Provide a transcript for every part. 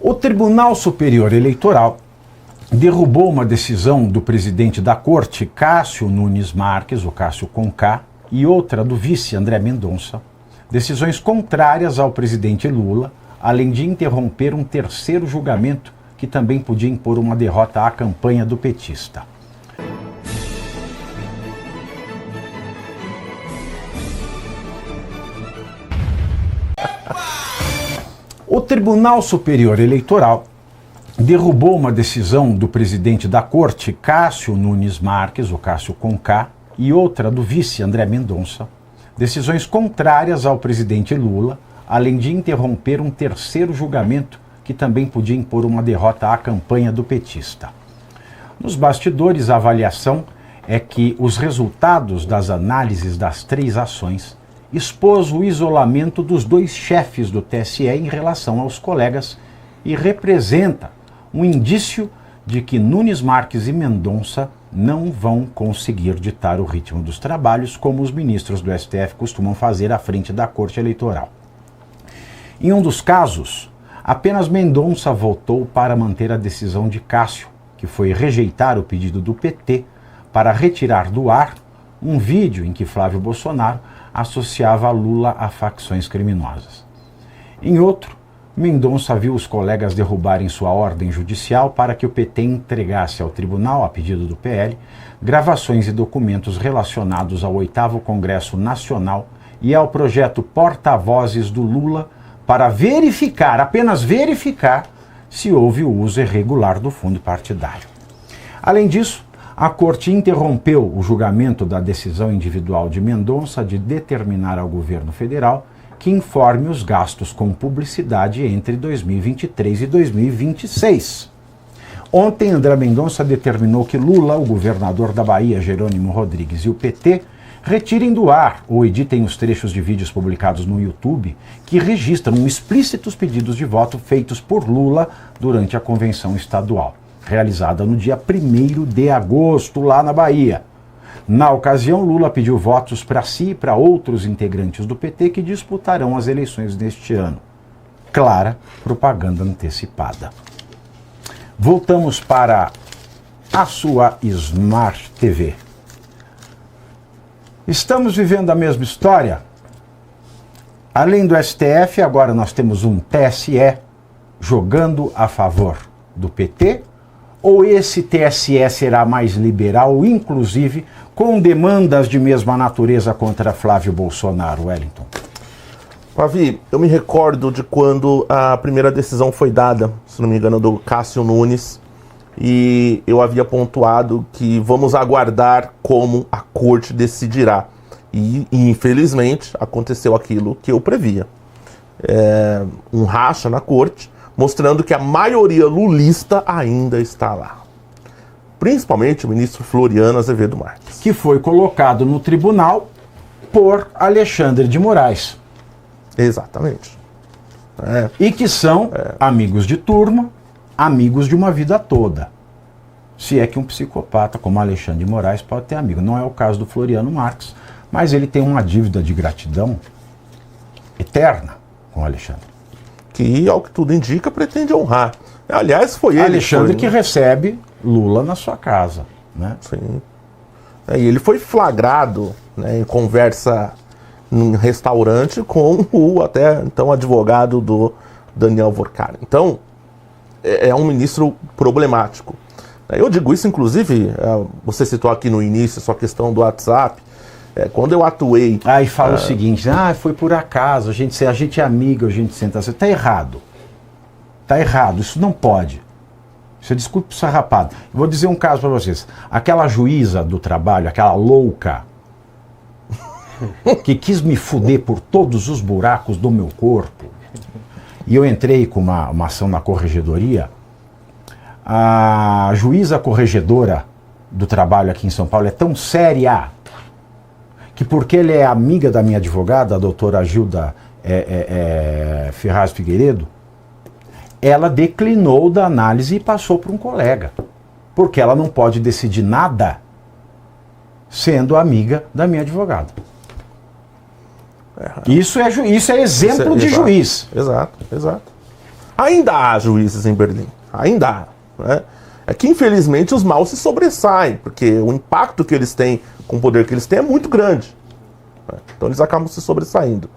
O Tribunal Superior Eleitoral derrubou uma decisão do presidente da Corte, Cássio Nunes Marques, o Cássio com K, e outra do vice André Mendonça, decisões contrárias ao presidente Lula, além de interromper um terceiro julgamento que também podia impor uma derrota à campanha do petista. O Tribunal Superior Eleitoral derrubou uma decisão do presidente da Corte, Cássio Nunes Marques, o Cássio com K, e outra do vice André Mendonça, decisões contrárias ao presidente Lula, além de interromper um terceiro julgamento que também podia impor uma derrota à campanha do petista. Nos bastidores, a avaliação é que os resultados das análises das três ações expôs o isolamento dos dois chefes do TSE em relação aos colegas e representa um indício de que Nunes Marques e Mendonça não vão conseguir ditar o ritmo dos trabalhos como os ministros do STF costumam fazer à frente da Corte Eleitoral. Em um dos casos, apenas Mendonça votou para manter a decisão de Cássio, que foi rejeitar o pedido do PT para retirar do ar um vídeo em que Flávio Bolsonaro associava Lula a facções criminosas. Em outro, Mendonça viu os colegas derrubarem sua ordem judicial para que o PT entregasse ao tribunal, a pedido do PL, gravações e documentos relacionados ao 8º Congresso Nacional e ao projeto Porta-Vozes do Lula para verificar, apenas verificar, se houve o uso irregular do fundo partidário. Além disso, a Corte interrompeu o julgamento da decisão individual de Mendonça de determinar ao governo federal que informe os gastos com publicidade entre 2023 e 2026. Ontem, André Mendonça determinou que Lula, o governador da Bahia, Jerônimo Rodrigues, e o PT retirem do ar ou editem os trechos de vídeos publicados no YouTube que registram explícitos pedidos de voto feitos por Lula durante a convenção estadual, realizada no dia 1º de agosto, lá na Bahia. Na ocasião, Lula pediu votos para si e para outros integrantes do PT que disputarão as eleições deste ano. Clara propaganda antecipada. Voltamos para a sua Smart TV. Estamos vivendo a mesma história? Além do STF, agora nós temos um TSE jogando a favor do PT? Ou esse TSE será mais liberal, inclusive com demandas de mesma natureza contra Flávio Bolsonaro, Wellington? Pavi, eu me recordo de quando a primeira decisão foi dada, se não me engano, do Cássio Nunes, e eu havia pontuado que vamos aguardar como a Corte decidirá. E infelizmente, aconteceu aquilo que eu previa. Um racha na Corte, mostrando que a maioria lulista ainda está lá. Principalmente o ministro Floriano Azevedo Marques. Que foi colocado no tribunal por Alexandre de Moraes. Exatamente. E que são amigos de turma, amigos de uma vida toda. Se é que um psicopata como Alexandre de Moraes pode ter amigo. Não é o caso do Floriano Marques, mas ele tem uma dívida de gratidão eterna com o Alexandre. Que, ao que tudo indica, pretende honrar. Aliás, foi ele... Alexandre que recebe Lula na sua casa, né? Sim. E ele foi flagrado, né, em conversa num restaurante com o até então advogado do Daniel Vorkari. Então, é um ministro problemático. Eu digo isso, inclusive, você citou aqui no início a sua questão do WhatsApp. Quando eu atuei... E fala o seguinte, foi por acaso, a gente é amigo, a gente senta assim. Tá errado. Tá errado, isso não pode. Isso é desculpa pro sarrapado. Eu vou dizer um caso para vocês. Aquela juíza do trabalho, aquela louca, que quis me fuder por todos os buracos do meu corpo, e eu entrei com uma ação na corregedoria, a juíza corregedora do trabalho aqui em São Paulo é tão séria que, porque ela é amiga da minha advogada, a doutora Gilda Ferraz Figueiredo, ela declinou da análise e passou para um colega, porque ela não pode decidir nada sendo amiga da minha advogada. Isso é exemplo de juiz. Exato. Ainda há juízes em Berlim, ainda há. Né? É que, infelizmente, os maus se sobressaem, porque o impacto que eles têm, com o poder que eles têm, é muito grande. Né? Então eles acabam se sobressaindo.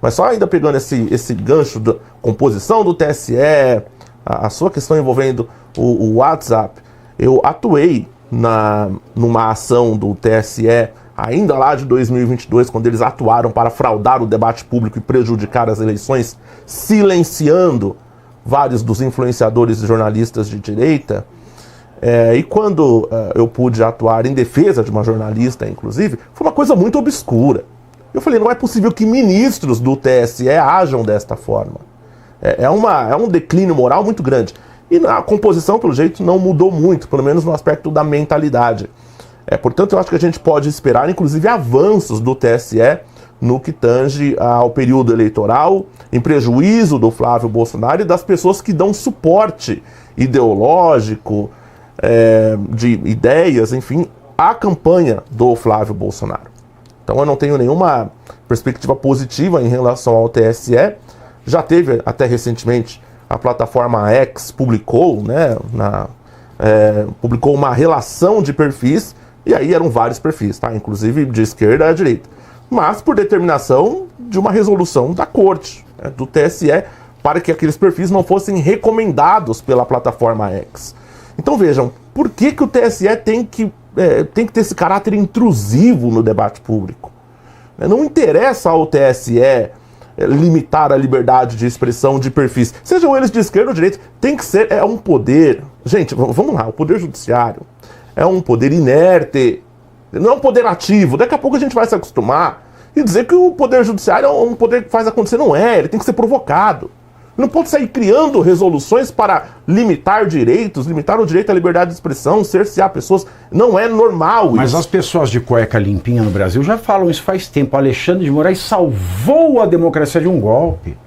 Mas só ainda pegando esse gancho da composição do TSE, a sua questão envolvendo o WhatsApp, eu atuei numa ação do TSE, ainda lá de 2022, quando eles atuaram para fraudar o debate público e prejudicar as eleições, silenciando vários dos influenciadores e jornalistas de direita. E quando eu pude atuar em defesa de uma jornalista, inclusive, foi uma coisa muito obscura. Eu falei, não é possível que ministros do TSE ajam desta forma. É um declínio moral muito grande. E a composição, pelo jeito, não mudou muito, pelo menos no aspecto da mentalidade. Portanto, eu acho que a gente pode esperar, inclusive, avanços do TSE no que tange ao período eleitoral, em prejuízo do Flávio Bolsonaro e das pessoas que dão suporte ideológico, de ideias, enfim, à campanha do Flávio Bolsonaro. Então eu não tenho nenhuma perspectiva positiva em relação ao TSE. Já teve, até recentemente, a plataforma X publicou, né, publicou uma relação de perfis, e aí eram vários perfis, tá? Inclusive de esquerda a direita. Mas por determinação de uma resolução da corte, né, do TSE, para que aqueles perfis não fossem recomendados pela plataforma X. Então vejam, por que o TSE tem que ter esse caráter intrusivo no debate público? Não interessa ao TSE limitar a liberdade de expressão de perfis, sejam eles de esquerda ou de direita, tem que ser um poder. Gente, vamos lá, o poder judiciário é um poder inerte, não é um poder ativo. Daqui a pouco a gente vai se acostumar e dizer que o poder judiciário é um poder que faz acontecer. Não é, ele tem que ser provocado. Não pode sair criando resoluções para limitar direitos, limitar o direito à liberdade de expressão, cercear pessoas. Não é normal isso. Mas as pessoas de cueca limpinha no Brasil já falam isso faz tempo. Alexandre de Moraes salvou a democracia de um golpe.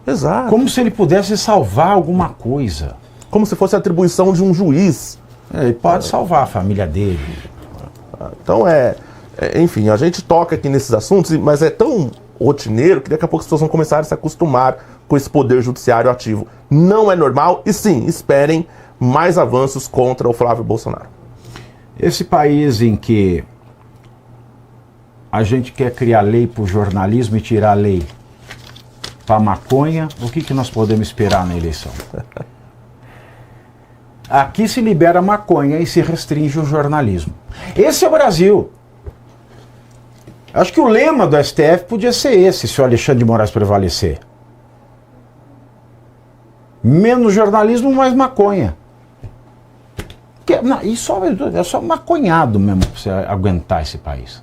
Exato. Como se ele pudesse salvar alguma coisa. Como se fosse a atribuição de um juiz. Ele pode salvar a família dele. Então enfim, a gente toca aqui nesses assuntos, mas é tão rotineiro que daqui a pouco as pessoas vão começar a se acostumar com esse poder judiciário ativo. Não é normal e sim, esperem mais avanços contra o Flávio Bolsonaro. Esse país em que a gente quer criar lei para o jornalismo e tirar a lei para a maconha, o que nós podemos esperar na eleição? Aqui se libera a maconha e se restringe o jornalismo. Esse é o Brasil. Acho que o lema do STF podia ser esse, se o Alexandre de Moraes prevalecer. Menos jornalismo, mais maconha. É só maconhado mesmo para você aguentar esse país.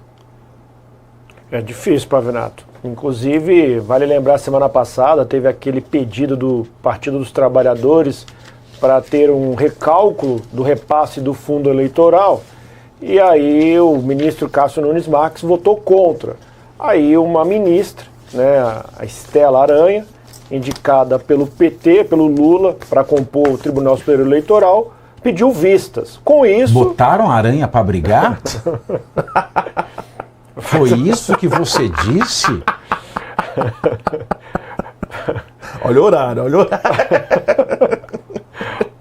É difícil, Pavinato. Inclusive, vale lembrar, semana passada teve aquele pedido do Partido dos Trabalhadores para ter um recálculo do repasse do fundo eleitoral. E aí o ministro Cássio Nunes Marques votou contra. Aí uma ministra, né, a Estela Aranha, indicada pelo PT, pelo Lula, para compor o Tribunal Superior Eleitoral, pediu vistas. Com isso... Botaram a Aranha para brigar? Foi isso que você disse? Olha o horário.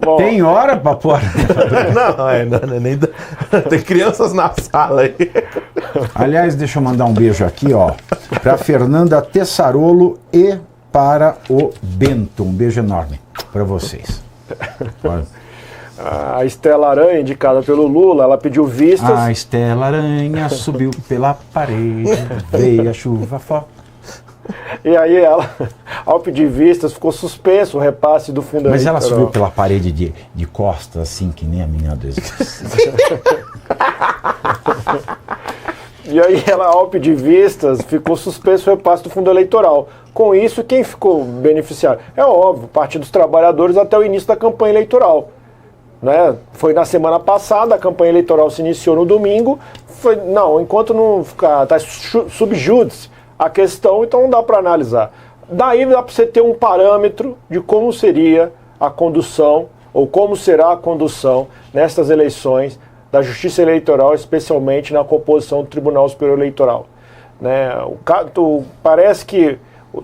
Bom, tem hora para pôr? Não, nem tem crianças na sala aí. Aliás, deixa eu mandar um beijo aqui, ó, para Fernanda Tessarolo e para o Bento. Um beijo enorme para vocês. A Estela Aranha, indicada pelo Lula, ela pediu vistas. A Estela Aranha subiu pela parede, veio a chuva forte. E aí ela, ao pedir vistas, ficou suspenso o repasse do fundo eleitoral. Mas ela subiu pela parede de costas, assim, que nem a menina do exército. E aí ela, ao pedir vistas, ficou suspenso o repasse do fundo eleitoral. Com isso, quem ficou beneficiado? É óbvio, o Partido dos Trabalhadores até o início da campanha eleitoral. Né? Foi na semana passada, a campanha eleitoral se iniciou no domingo. Enquanto não ficar, tá subjúdice a questão, então não dá para analisar. Daí dá para você ter um parâmetro de como seria a condução, ou como será a condução nestas eleições da Justiça Eleitoral, especialmente na composição do Tribunal Superior Eleitoral. né? Parece que,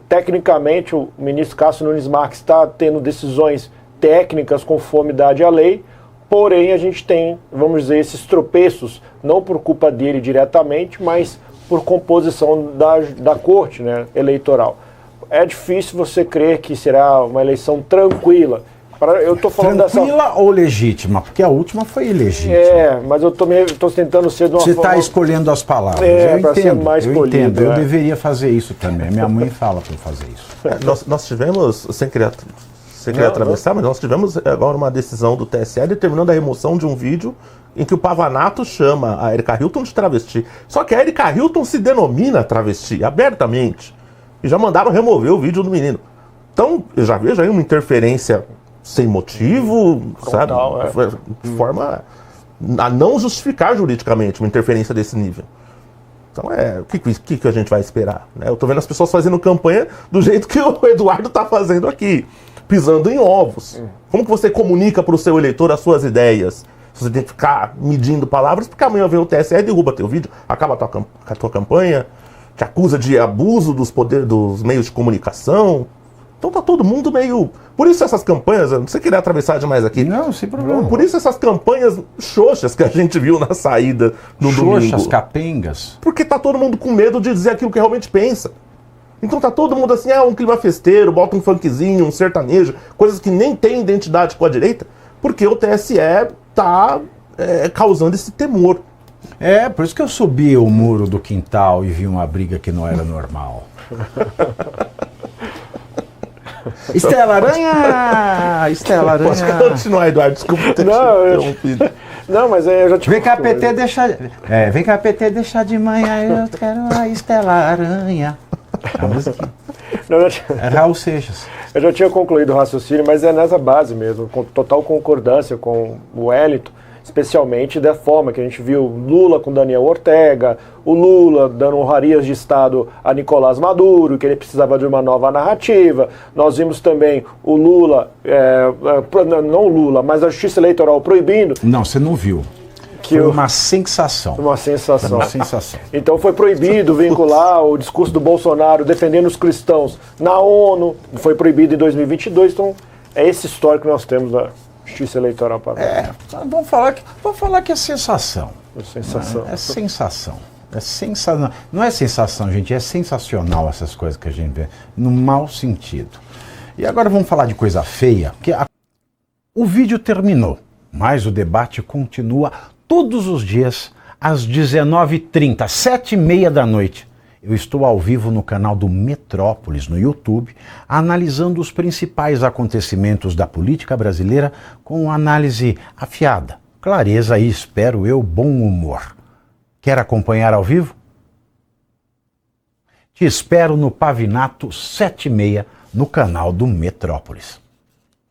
tecnicamente, o ministro Cássio Nunes Marques está tendo decisões técnicas conformidade à lei, porém a gente tem, vamos dizer, esses tropeços, não por culpa dele diretamente, mas por composição da corte, né, eleitoral. É difícil você crer que será uma eleição tranquila. Eu tô falando tranquila ou legítima? Porque a última foi ilegítima. Mas eu tô tentando ser de uma Você forma... está escolhendo as palavras. Para ser mais polido. Eu deveria fazer isso também. Minha mãe fala para eu fazer isso. Nós tivemos, sem querer atravessar, mas nós tivemos agora uma decisão do TSE determinando a remoção de um vídeo em que o Pavanato chama a Erika Hilton de travesti. Só que a Erika Hilton se denomina travesti, abertamente. E já mandaram remover o vídeo do menino. Então, eu já vejo aí uma interferência sem motivo, total, sabe? De forma a não justificar juridicamente uma interferência desse nível. Então, o que a gente vai esperar? Né? Eu tô vendo as pessoas fazendo campanha do jeito que o Eduardo tá fazendo aqui, pisando em ovos. Como que você comunica para o seu eleitor as suas ideias? Você tem que ficar medindo palavras, porque amanhã vem o TSE, derruba teu vídeo, acaba a tua campanha, te acusa de abuso dos meios de comunicação. Então tá todo mundo meio... Por isso essas campanhas, eu não sei querer atravessar demais aqui. Não, sem problema. Por isso essas campanhas xoxas que a gente viu na saída no domingo. Xoxas, capengas. Porque tá todo mundo com medo de dizer aquilo que realmente pensa. Então tá todo mundo assim, um clima festeiro, bota um funkzinho, um sertanejo, coisas que nem tem identidade com a direita, porque o TSE tá causando esse temor. Por isso que eu subi o muro do quintal e vi uma briga que não era normal. Estela Aranha! Estela Aranha! Posso continuar, Eduardo? Desculpa ter interrompido. Não, mas eu já te... Vem cá, PT, vem cá, PT, deixar de manhã, eu quero a Estela Aranha. A música. É Raul Seixas. Eu já tinha concluído o raciocínio, mas é nessa base mesmo, com total concordância com o Wellington, especialmente da forma que a gente viu Lula com Daniel Ortega, o Lula dando honrarias de Estado a Nicolás Maduro, que ele precisava de uma nova narrativa. Nós vimos também o Lula, não o Lula, mas a Justiça Eleitoral proibindo... Não, você não viu. Foi uma sensação. Uma sensação. Uma sensação. Então foi proibido vincular o discurso do Bolsonaro defendendo os cristãos na ONU, foi proibido em 2022, então é esse histórico que nós temos da Justiça Eleitoral para vamos falar que é sensação. Sensação. É sensação. Não é sensação, gente, é sensacional essas coisas que a gente vê, no mau sentido. E agora vamos falar de coisa feia, porque o vídeo terminou, mas o debate continua todos os dias às 19h30, 7h30 da noite. Eu estou ao vivo no canal do Metrópolis, no YouTube, analisando os principais acontecimentos da política brasileira com análise afiada, clareza e, espero eu, bom humor. Quer acompanhar ao vivo? Te espero no Pavinato 7h30 no canal do Metrópolis.